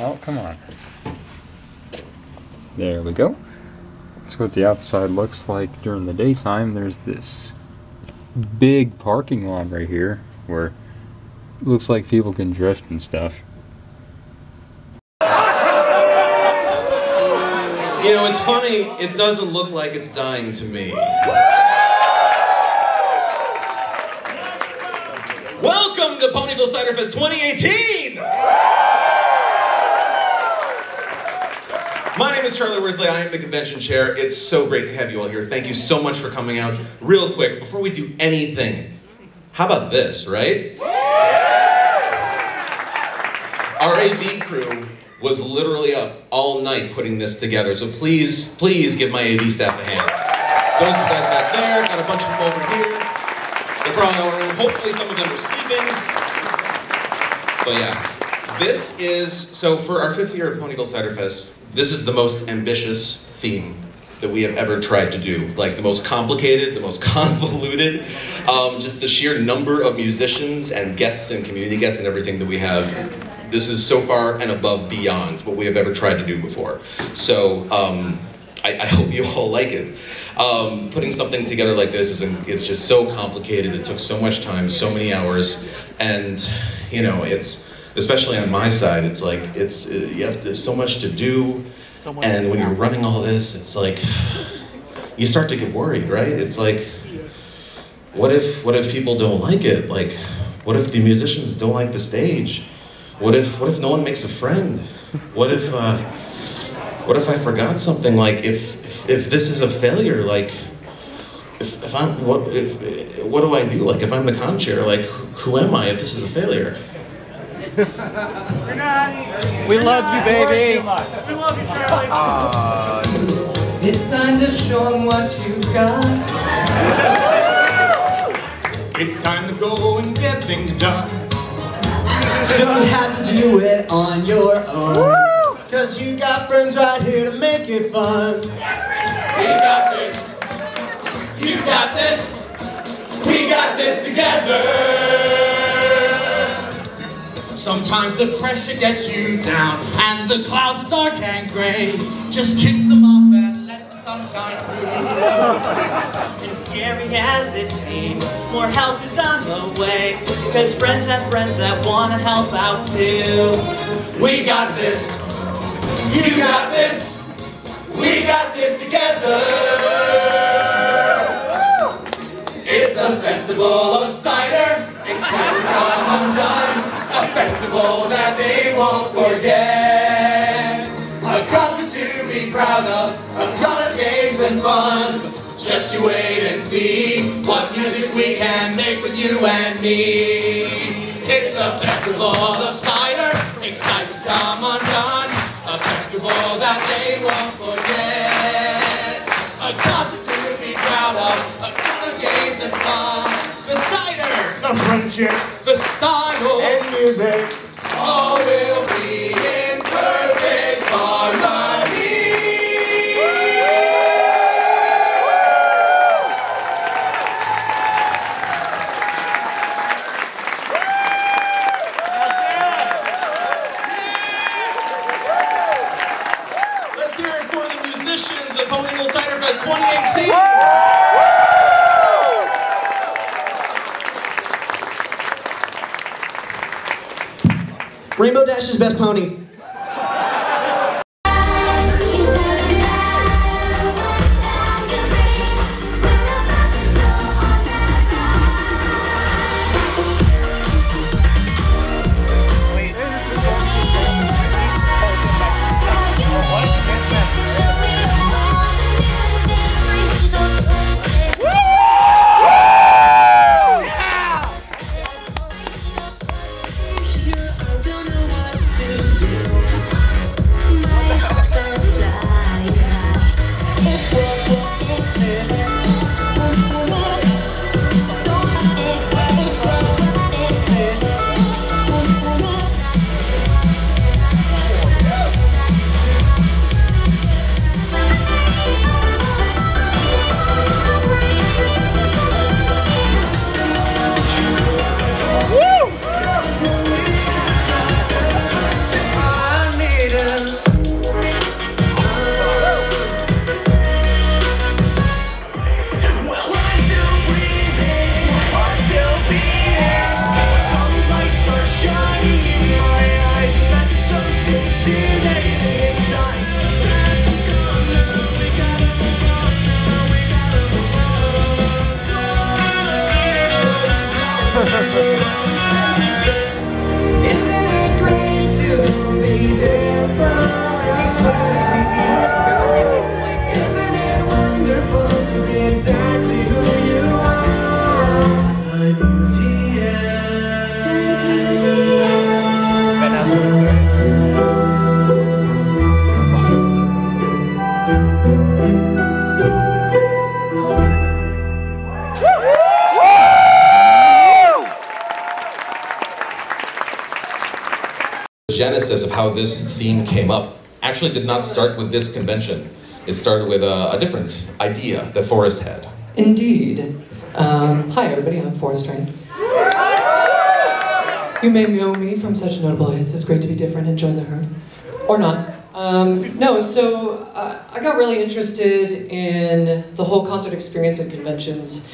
Oh, come on. There we go. That's what the outside looks like during the daytime. There's this big parking lot right here where it looks like people can drift and stuff. You know, it's funny, it doesn't look like it's dying to me. Welcome to Ponyville Ciderfest 2018! My name is Charlie Worthley, I am the convention chair. It's so great to have you all here. Thank you so much for coming out. Real quick, before we do anything, how about this, right? Our AV crew was literally up all night putting this together, so please give my AV staff a hand. Those guys back there, got a bunch of them over here. They're probably all around. Hopefully some of them are sleeping. But yeah, this is, so for our 5th year of Ponyville Ciderfest, this is the most ambitious theme that we have ever tried to do. Like the most complicated, the most convoluted, just the sheer number of musicians and guests and community guests and everything that we have. This is so far and above beyond what we have ever tried to do before. So I hope you all like it. Putting something together like this is just so complicated. It took so much time, so many hours, and you know, it's especially on my side. It's like there's so much to do, and when you're running all this, it's like you start to get worried, right? It's like, what if people don't like it? Like, what if the musicians don't like the stage? What if no one makes a friend? What if I forgot something? Like if this is a failure, like if I'm what do I do? Like if I'm the con chair, like who am I if this is a failure? We love you, baby. We love you, Charlie. It's time to show them what you got. It's time to go and get things done. You don't have to do it on your own. Cause you got friends right here to make it fun. We got this. You got this. We got this together. Sometimes the pressure gets you down and the clouds are dark and gray. Just kick them off and let the sun shine through. And scary as it seems, more help is on the way. Cause friends have friends that want to help out too. We got this. You got this. We got this together. It's the Festival of Cider. Excited's come undone. A festival that they won't forget. A concert to be proud of. A lot of games and fun. Just you wait and see what music we can make with you and me. It's the Festival of Cider. Excited's come undone. A festival that they won't forget. A concert to be proud of. A ton of games and fun. The cider, the friendship, the style, And music. all will be in perfect harmony. Let's hear it for the musicians of Ponyville Ciderfest 2018. Rainbow Dash's best pony. Don't know what to do. Isn't it great to be different? Isn't it wonderful to be exactly who you are? A The genesis of how this theme came up actually did not start with this convention. It started with a different idea that Forrest had. Indeed. Hi everybody, I'm Forrest Train. You may know me from such notable hits as Great to Be Different and Join the Herd. Or not. I got really interested in the whole concert experience at conventions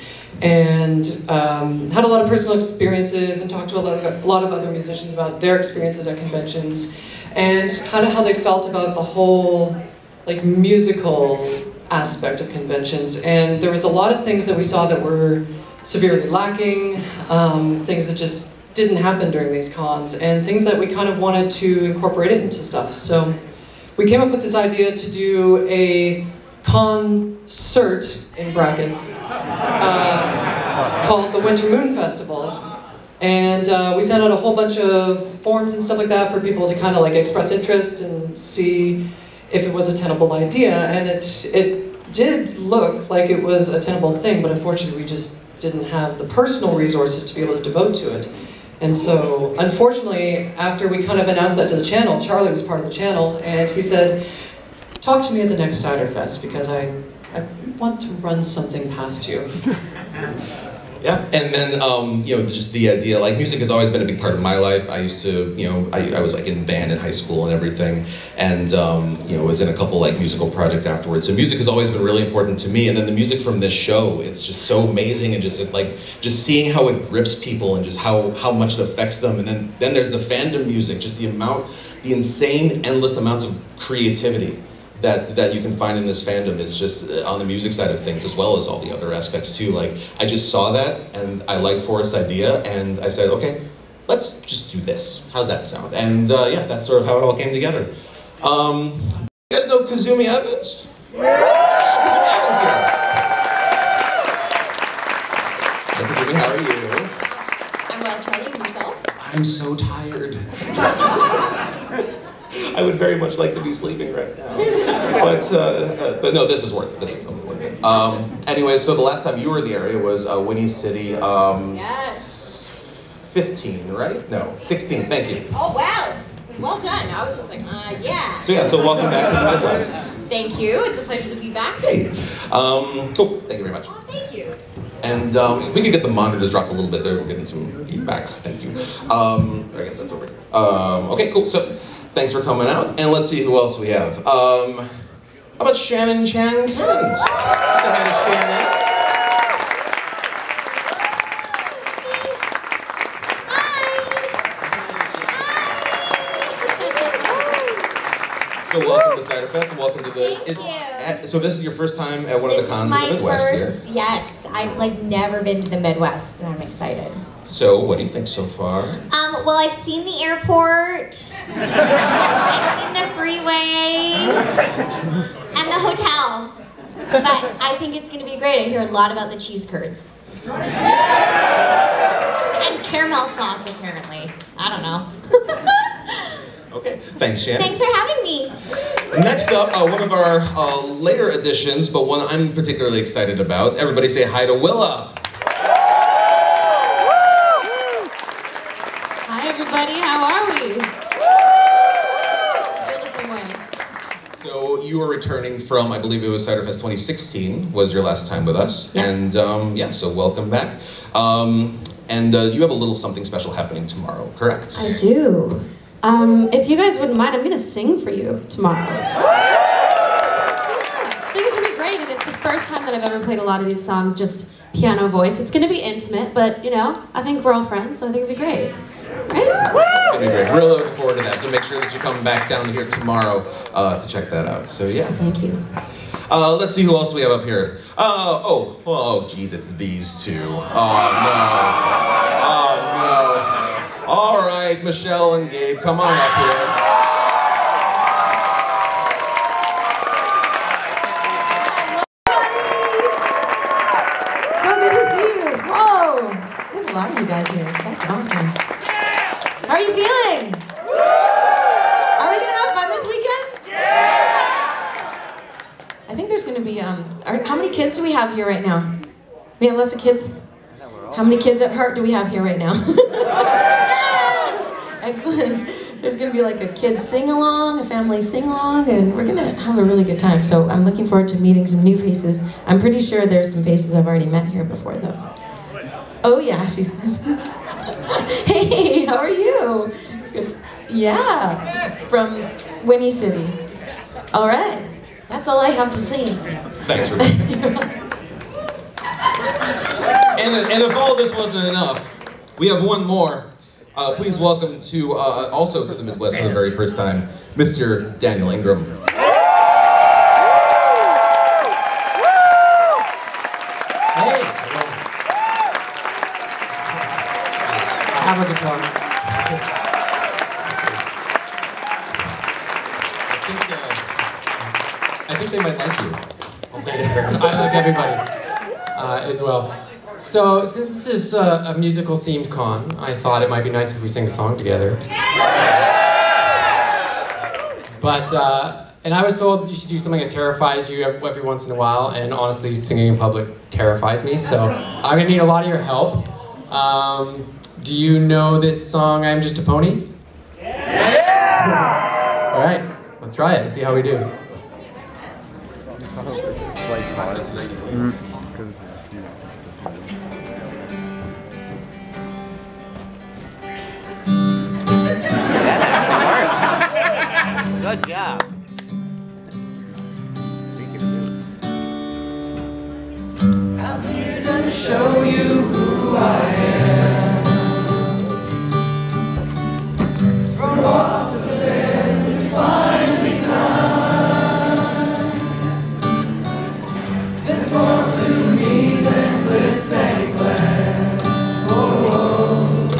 and had a lot of personal experiences and talked to a lot of other musicians about their experiences at conventions and kind of how they felt about the whole like musical aspect of conventions. And there was a lot of things that we saw that were severely lacking, things that just didn't happen during these cons, and things that we kind of wanted to incorporate it into stuff. So we came up with this idea to do a concert, in brackets, called the Winter Moon Festival. And we sent out a whole bunch of forms and stuff like that for people to kind of like express interest and see if it was a tenable idea. And it did look like it was a tenable thing, but unfortunately we just didn't have the personal resources to be able to devote to it. And so, unfortunately, after we kind of announced that to the channel, Charlie was part of the channel, and he said, talk to me at the next Cider Fest, because I want to run something past you. Yeah, and then, just the idea, like, music has always been a big part of my life. I used to, I was, like, in band in high school and everything, and, was in a couple, like, musical projects afterwards. So music has always been really important to me, and then the music from this show, it's just so amazing, and just seeing how it grips people, and just how much it affects them, and then there's the fandom music, just the insane, endless amounts of creativity that you can find in this fandom. Is just on the music side of things, as well as all the other aspects too. Like, I just saw that, and I liked Forrest's idea, and I said, okay, let's just do this. How's that sound? And yeah, that's sort of how it all came together. You guys know Kazumi Evans? Yeah, Kazumi Evans here. Hey, Kazumi, how are you? I'm well, Charlie, and yourself? I'm so tired. I would very much like to be sleeping right now, but no, this is worth it. This is totally worth it. Anyway, so the last time you were in the area was Winnie City. Yes. 15, right? No, 16. Thank you. Oh wow, well done. I was just like, yeah. So yeah, so welcome back to the Midwest. Thank you. It's a pleasure to be back. Hey. Cool. Thank you very much. Oh, thank you. And if we could get the monitors dropped a little bit there, we're getting some feedback. Thank you. I guess that's over here. Okay, cool. So. Thanks for coming out, and let's see who else we have. How about Shannon Chan Kent? Say hi to Shannon. So welcome to Cider Fest, and welcome to the... Thank you. So this is your first time at one of the cons in the Midwest here? Yes, I've never been to the Midwest, and I'm excited. So, what do you think so far? Well, I've seen the airport, I've seen the freeway, and the hotel. But I think it's going to be great. I hear a lot about the cheese curds. And caramel sauce, apparently. I don't know. Okay, thanks, Shannon. Thanks for having me. Next up, one of our later additions, but one I'm particularly excited about. Everybody say hi to Willa. Hi everybody, how are we? I feel the same way. So you were returning from, I believe it was Ciderfest 2016 was your last time with us. Yeah. And yeah, so welcome back. And you have a little something special happening tomorrow, correct? I do. If you guys wouldn't mind, I'm gonna sing for you tomorrow. I think it's gonna be great, and it's the first time that I've ever played a lot of these songs just piano voice. It's gonna be intimate, but I think we're all friends, so I think it'll be great. Right? It's gonna be great. Really looking forward to that. So make sure that you come back down here tomorrow to check that out. So yeah. Thank you. Let's see who else we have up here. Oh, geez, it's these two. Oh no. Michelle and Gabe come on up here. So good to see you. Whoa! There's a lot of you guys here. That's awesome. How are you feeling? Are we gonna have fun this weekend? I think there's gonna be, how many kids do we have here right now? We have lots of kids? How many kids at heart do we have here right now? Yes! Excellent. There's gonna be like a kids sing-along, a family sing-along, and we're gonna have a really good time. So I'm looking forward to meeting some new faces. I'm pretty sure there's some faces I've already met here before though. Oh yeah, she says. Hey, how are you? Good. Yeah, from Winnie City. All right, that's all I have to say. Thanks, Rebecca. And if all this wasn't enough, we have one more. Please welcome to, also to the Midwest for the very first time, Mr. Daniel Ingram. Hey! I have a guitar. I think they might like you. Well, thank you very much. I like everybody as well. So, since this is a musical themed con, I thought it might be nice if we sing a song together. But, and I was told you should do something that terrifies you every once in a while, and honestly, singing in public terrifies me, so I'm gonna need a lot of your help. Do you know this song, I'm Just a Pony? Yeah! Alright, let's try it and see how we do. Good job. I'm here to show you who I am. Throw off the lens, find me time. There's more to me than glitz and glam. Oh,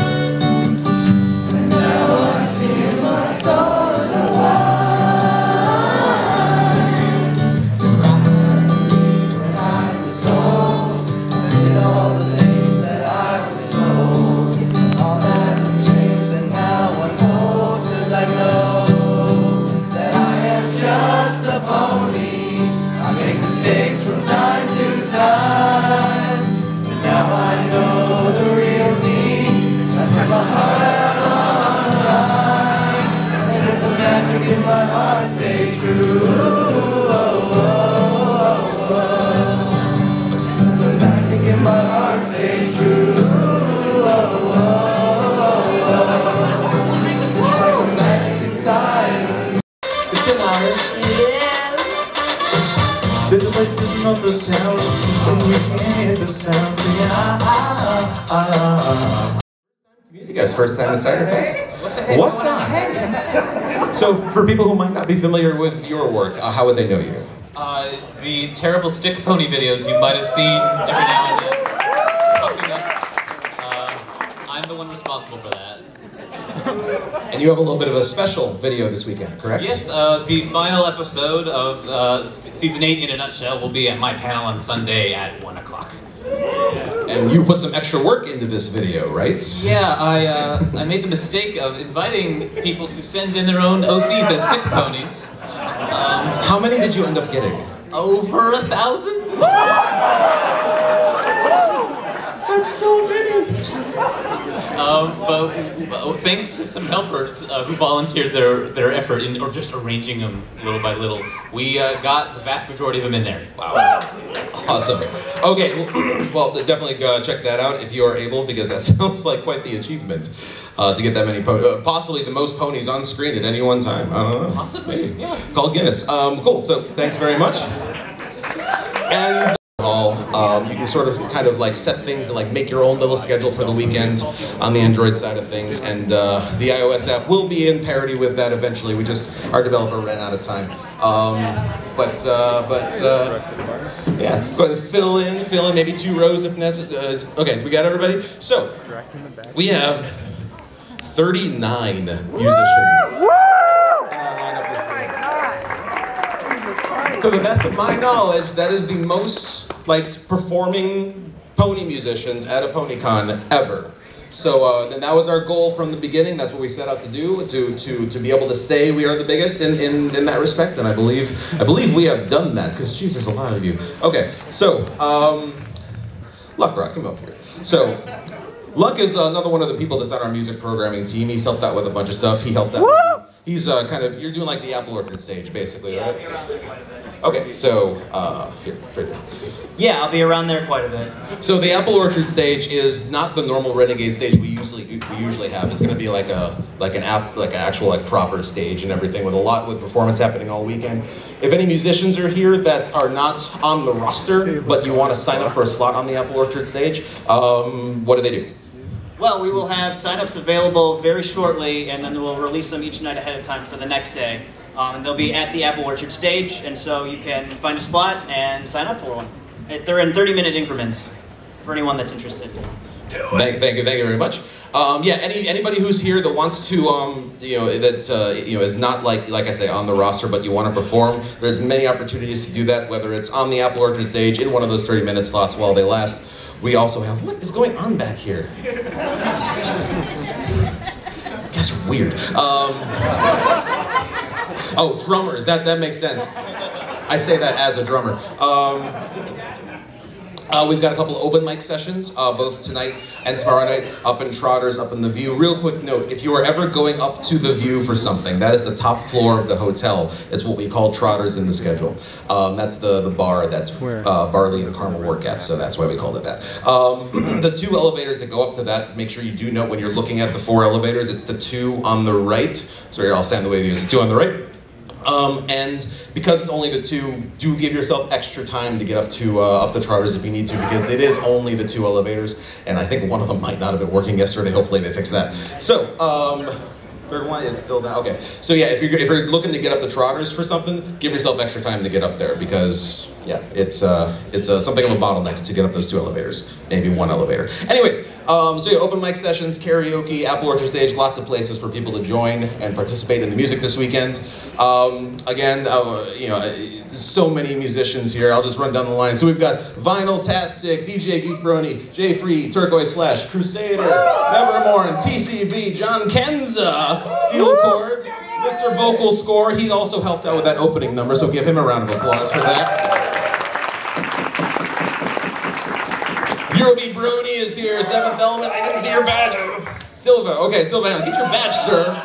and now I feel my stars align. When I was sold, I did all the things that I was told. All that has changed and now I know, 'cause I know that I am just a pony. I make mistakes from time to time, but now I know the real me. I put my heart out on the line, and if the magic in my heart stays true, oh, oh, oh, oh. If the magic in my heart stays true, oh, oh, oh, oh. It's like the magic inside of me. It's been louder. Yes. There's a place in another town, and you can't hear the sound singing You guys, first time at Cider Fest? What the heck? So, for people who might not be familiar with your work, how would they know you? The terrible stick pony videos you might have seen every now and then popping up. I'm the one responsible for that. And you have a little bit of a special video this weekend, correct? Yes, the final episode of season 8 in a nutshell will be at my panel on Sunday at 1 o'clock. And you put some extra work into this video, right? Yeah, I made the mistake of inviting people to send in their own OCs as stick ponies. How many did you end up getting? Over 1,000? That's so many! But thanks to some helpers who volunteered their effort in or just arranging them little by little, we got the vast majority of them in there. Wow, that's awesome. Okay, well, definitely check that out if you are able, because that sounds like quite the achievement to get that many possibly the most ponies on screen at any one time. Possibly, yeah. Call Guinness. Cool. So thanks very much. And you can sort of kind of like set things and like make your own little schedule for the weekend on the Android side of things, and the iOS app will be in parity with that eventually. Our developer ran out of time. Yeah, go ahead and fill in maybe 2 rows if necessary. Okay, we got everybody? So, we have 39 musicians. To the best of my knowledge, that is the most performing pony musicians at a PonyCon ever. So then that was our goal from the beginning. That's what we set out to do, to be able to say we are the biggest in that respect. And I believe we have done that, because geez, there's a lot of you. Okay, so Luck Rock, come up here. So Luck is another one of the people that's on our music programming team. He's helped out with a bunch of stuff. He helped out. He's you're doing like the Apple Orchard stage, basically, right? Okay, so here, right there. Yeah, I'll be around there quite a bit. So the Apple Orchard stage is not the normal Renegade stage we usually have. It's going to be like an actual proper stage and everything, with performance happening all weekend. If any musicians are here that are not on the roster, but you want to sign up for a slot on the Apple Orchard stage, what do they do? Well, we will have sign-ups available very shortly, and then we'll release them each night ahead of time for the next day. And they'll be at the Apple Orchard stage, and so you can find a spot and sign up for one. They're in 30-minute increments for anyone that's interested. Thank you very much. Yeah, anybody who's here that wants to, is not like I say on the roster, but you want to perform. There's many opportunities to do that, whether it's on the Apple Orchard stage in one of those 30-minute slots while they last. We also have, what is going on back here? You guys are weird. Oh, drummers, that makes sense. I say that as a drummer. We've got a couple of open mic sessions, both tonight and tomorrow night, up in Trotters, up in the View. Real quick note, if you are ever going up to the View for something, that is the top floor of the hotel. It's what we call Trotters in the schedule. That's the bar that Barley and Carmel work at, so that's why we called it that. The 2 elevators that go up to that, make sure you do note when you're looking at the 4 elevators, it's the 2 on the right. So here, I'll stand the way of you. It's the 2 on the right. And because it's only the 2, do give yourself extra time to get up the Trotters if you need to, because it is only the 2 elevators, and I think one of them might not have been working yesterday. Hopefully they fix that. So, third one is still down. Okay, so yeah, if you're looking to get up the Trotters for something, give yourself extra time to get up there, because yeah, it's something of a bottleneck to get up those 2 elevators, maybe 1 elevator. Anyways. So yeah, open mic sessions, karaoke, Apple Orchard stage, lots of places for people to join and participate in the music this weekend. Again, so many musicians here. I'll just run down the line. So we've got Vinyl-tastic, DJ Geek Brony, J Free, Turquoise Slash, Crusader, Nevermore, and TCB, John Kenza, Steel Chords, Mr. Vocal Score. He also helped out with that opening number, so give him a round of applause for that. Eurobeat Brony is here, 7th Element. I didn't see your badge. Silva, okay, Silva, get your badge, sir.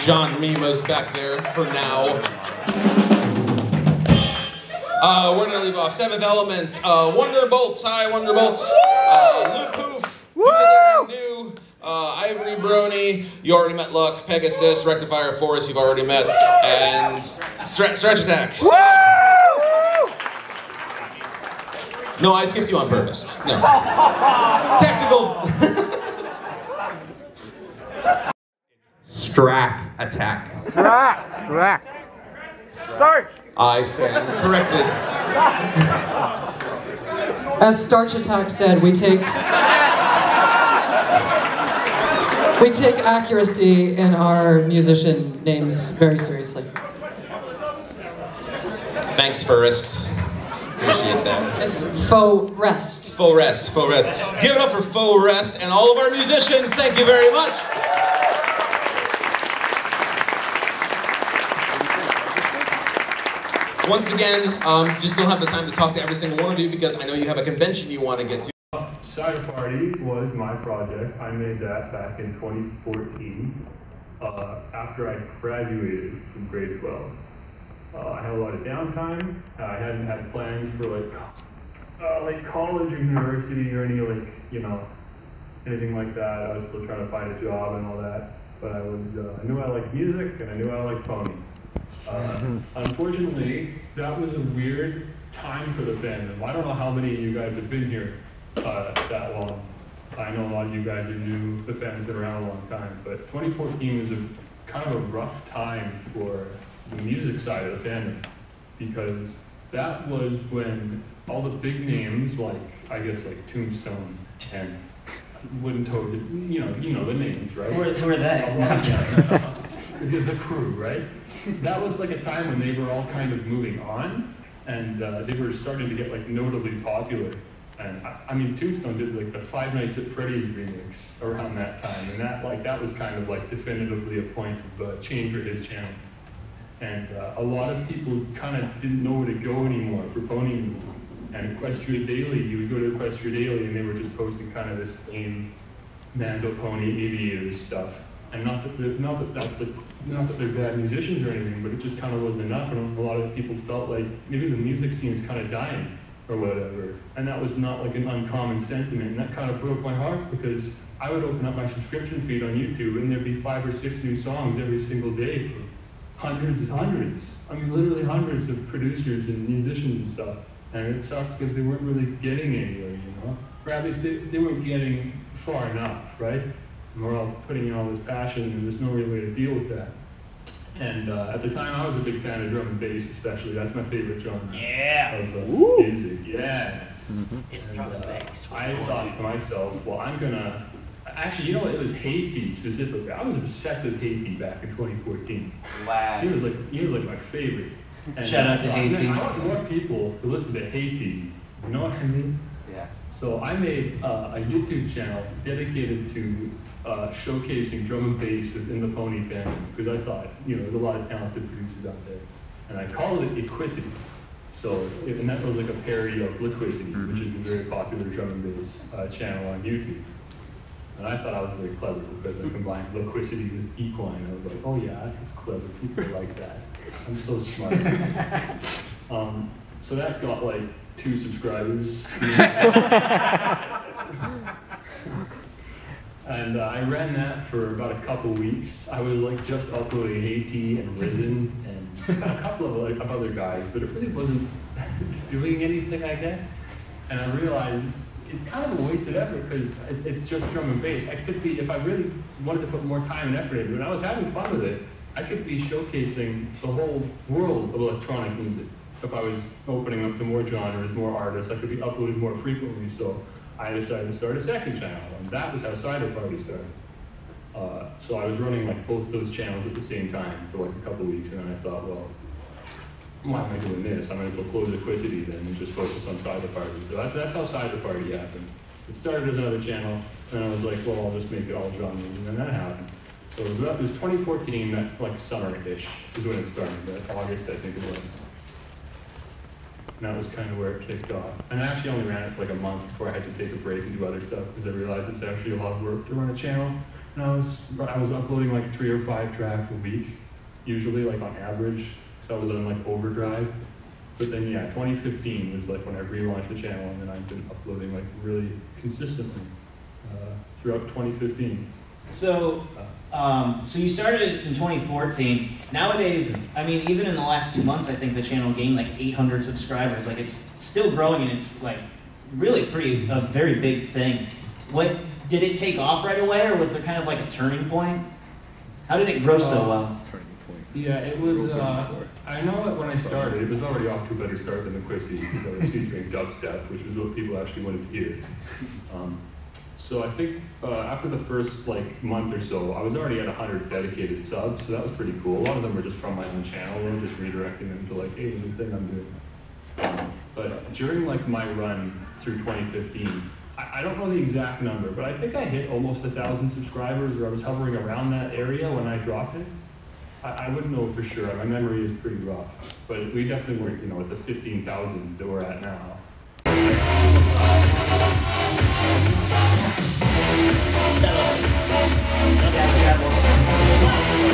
John Mima's back there for now. We're gonna leave off 7th Element. Wonderbolts, hi Wonderbolts. Luke Poof, new. Ivory Brony, you already met Luck. Pegasus, Rectifier Force, you've already met. And Stretch Attack. No, I skipped you on purpose. No. Tactical. Strack Attack. Strack. Start. I stand corrected. As Starch Attack said, we take accuracy in our musician names very seriously. Thanks, Forrest. Appreciate that. It's Faux Rest. Faux Rest, Faux Rest. Give it up for Faux Rest and all of our musicians. Thank you very much. Once again, just don't have the time to talk to every single one of you because I know you have a convention you want to get to. Cider Party was my project. I made that back in 2014 after I graduated from grade 12. I had a lot of downtime. I hadn't had plans for like college or university or anything like that. I was still trying to find a job and all that. But I knew I liked music and I knew I liked ponies. Unfortunately, that was a weird time for the fandom. I don't know how many of you guys have been here that long. I know a lot of you guys are new. The fandom's been around a long time. But 2014 was kind of a rough time for the music side of the fandom. because that was when all the big names, like, I guess, like Tombstone and Wooden Toad, you know the names, right? Who are they? The crew, right? That was like a time when they were all kind of moving on, and they were starting to get like notably popular. And I mean, Tombstone did like the Five Nights at Freddy's remix around that time, and that was kind of like definitively a point of change for his channel. And a lot of people kind of didn't know where to go anymore for Ponyville. And Equestria Daily, you would go to Equestria Daily, and they were just posting kind of the same Mando Pony Aviators stuff. And not that they're bad musicians or anything, but it just kind of wasn't enough, and a lot of people felt like maybe the music scene is kind of dying or whatever. And that was not like an uncommon sentiment, and that kind of broke my heart, because I would open up my subscription feed on YouTube and there'd be 5 or 6 new songs every single day for hundreds. I mean, literally hundreds of producers and musicians and stuff. And it sucks because they weren't really getting anywhere, you know? Or at least they weren't getting far enough, right? And we're all putting in all this passion, and there's no real way to deal with that. And at the time, I was a big fan of drum and bass, especially. That's my favorite genre of music. Yeah. It's drum and bass. I thought to myself, well, I'm gonna. Actually, you know what? It was Haiti specifically. I was obsessed with Haiti back in 2014. Wow. He was like my favorite. And Shout out to Haiti. I want more people to listen to Haiti. You know what I mean? Yeah. So I made a YouTube channel dedicated to showcasing drum and bass within the Pony family, because I thought, you know, there's a lot of talented producers out there. And I called it Equicity. So, and that was like a parody of Liquicity, which is a very popular drum and bass channel on YouTube. And I thought I was very clever because I combined Liquicity with Equine. I was like, oh yeah, that's clever. People like that. I'm so smart. So that got like 2 subscribers. And I ran that for about a couple weeks. I was like just uploading Haiti and Risen and a couple of other guys, but it really wasn't doing anything, I guess. And I realized it's kind of a wasted effort because it's just drum and bass. I could be, if I really wanted to put more time and effort into it, and I was having fun with it, I could be showcasing the whole world of electronic music. If I was opening up to more genres, more artists, I could be uploading more frequently. So I decided to start a second channel, and that was how Cider Party started. So I was running like both those channels at the same time for like a couple weeks, and then I thought, well, why am I doing this? I might as well close Equicity then and just focus on Cider Party. So that's how Cider Party happened. It started as another channel, and I was like, well, I'll just make it all genres, and then that happened. So it was 2014, that like summer-ish is when it started, that August I think it was. And that was kind of where it kicked off. And I actually only ran it for like a month before I had to take a break and do other stuff, because I realized it's actually a lot of work to run a channel. And I was uploading like 3 or 5 tracks a week, usually like on average. So I was on like overdrive. But then yeah, 2015 was like when I relaunched the channel, and then I've been uploading like really consistently throughout 2015. So, so you started it in 2014. Nowadays, I mean, even in the last 2 months, I think the channel gained like 800 subscribers. Like, it's still growing, and it's like really a very big thing. Did it take off right away, or was there kind of like a turning point? How did it grow so well? Yeah, it was, I know that when I started, it was already off to a better start than Equicity, because I was featuring dubstep, which was what people actually wanted to hear. So I think after the first like month or so, I was already at 100 dedicated subs, so that was pretty cool. A lot of them were just from my own channel, and just redirecting them to like, hey, new thing I'm doing. But during like my run through 2015, I don't know the exact number, but I think I hit almost 1,000 subscribers, or I was hovering around that area when I dropped it. I wouldn't know for sure. My memory is pretty rough, but we definitely weren't, you know, at the 15,000 that we're at now.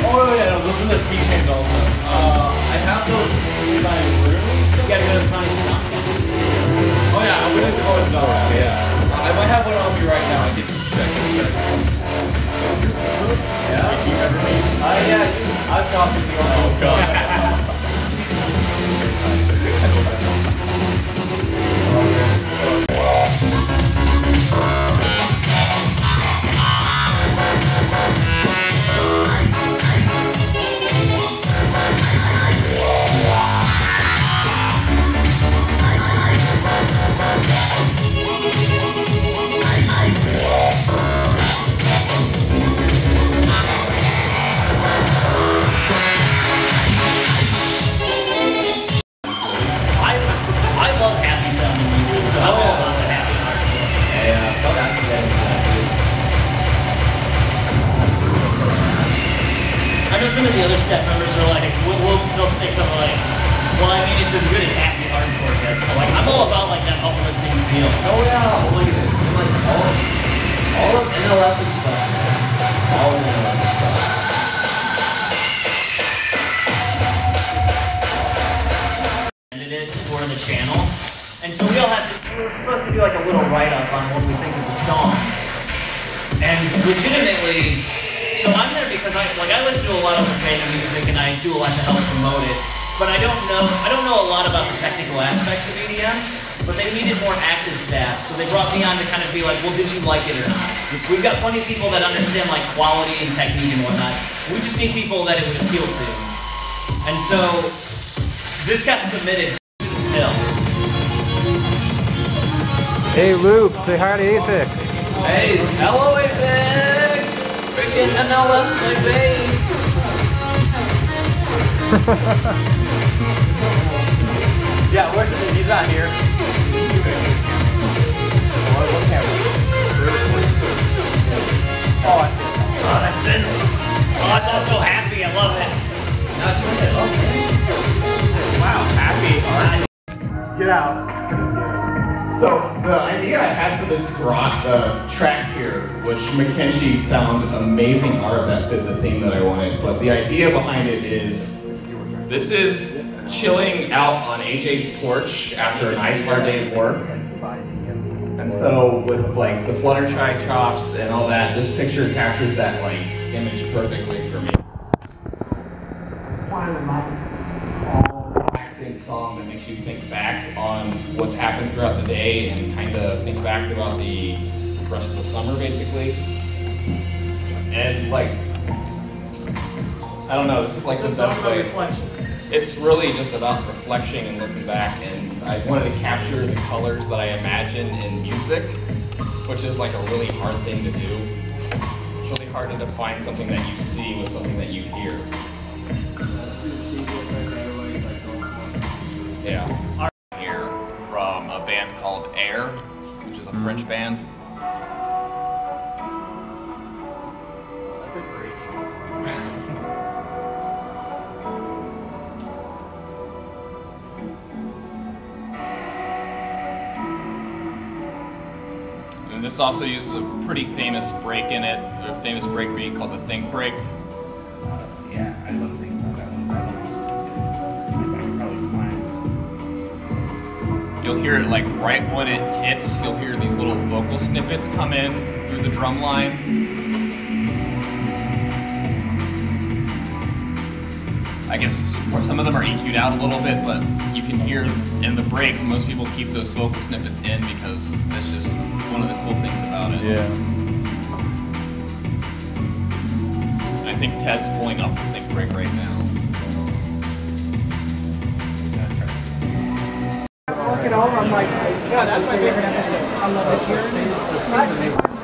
Oh yeah, no, those are the keychains also. I have those in my room. You gotta go to Tiny Stuff. Oh yeah, I'm gonna go and stuff. Yeah. I might have one on me right now. I can check. Yeah? Yeah, I've copied you on those guys. Well, I mean, it's as good as happy hardcore does. Like, I'm all about like that uplifting feel. Oh yeah, look at this. It's like all of NLS's stuff, man. All of NLS's stuff. It for the channel, and so we were supposed to do like a little write-up on what we think of the song. And legitimately, so I'm there because I listen to a lot of random music and I do a lot to help promote it. But I don't know a lot about the technical aspects of EDM, but they needed more active staff, so they brought me on to kind of be like, well, did you like it or not? We've got plenty of people that understand like quality and technique and whatnot. We just need people that it would appeal to. And so this got submitted still. Hey Luke, say hi to Apex. Hey, hello Apex! Freaking NLS baby! Yeah, where's he? He's not here. Oh, that's it. Oh, it's also happy. I love it. Wow, happy. Get out. So the idea I had for this track here, which Mackenzie found amazing art that fit the theme that I wanted, but the idea behind it is, this is chilling out on AJ's porch after a nice hard day of work. And so with like the Fluttershy chops and all that, this picture captures that like image perfectly for me. Relaxing song that makes you think back on what's happened throughout the day and kind of think back throughout the rest of the summer basically. And like, I don't know, this is like the best way. It's really just about reflection and looking back, and I wanted to capture the colors that I imagine in music, which is like a really hard thing to do. It's really hard to define something that you see with something that you hear. Yeah. Here from a band called Air, which is a French band. That's a great song. And this also uses a pretty famous break in it, a famous break beat called the Think Break. Yeah, I love thinking about that one. You'll hear it like right when it hits, you'll hear these little vocal snippets come in through the drum line. I guess some of them are EQ'd out a little bit, but you can hear in the break, most people keep those vocal snippets in because that's just one of the cool things about it. Yeah. And I think Ted's pulling up the Think Break right now. Look it over, I'm like, yeah, that's my favorite episode. I love it here.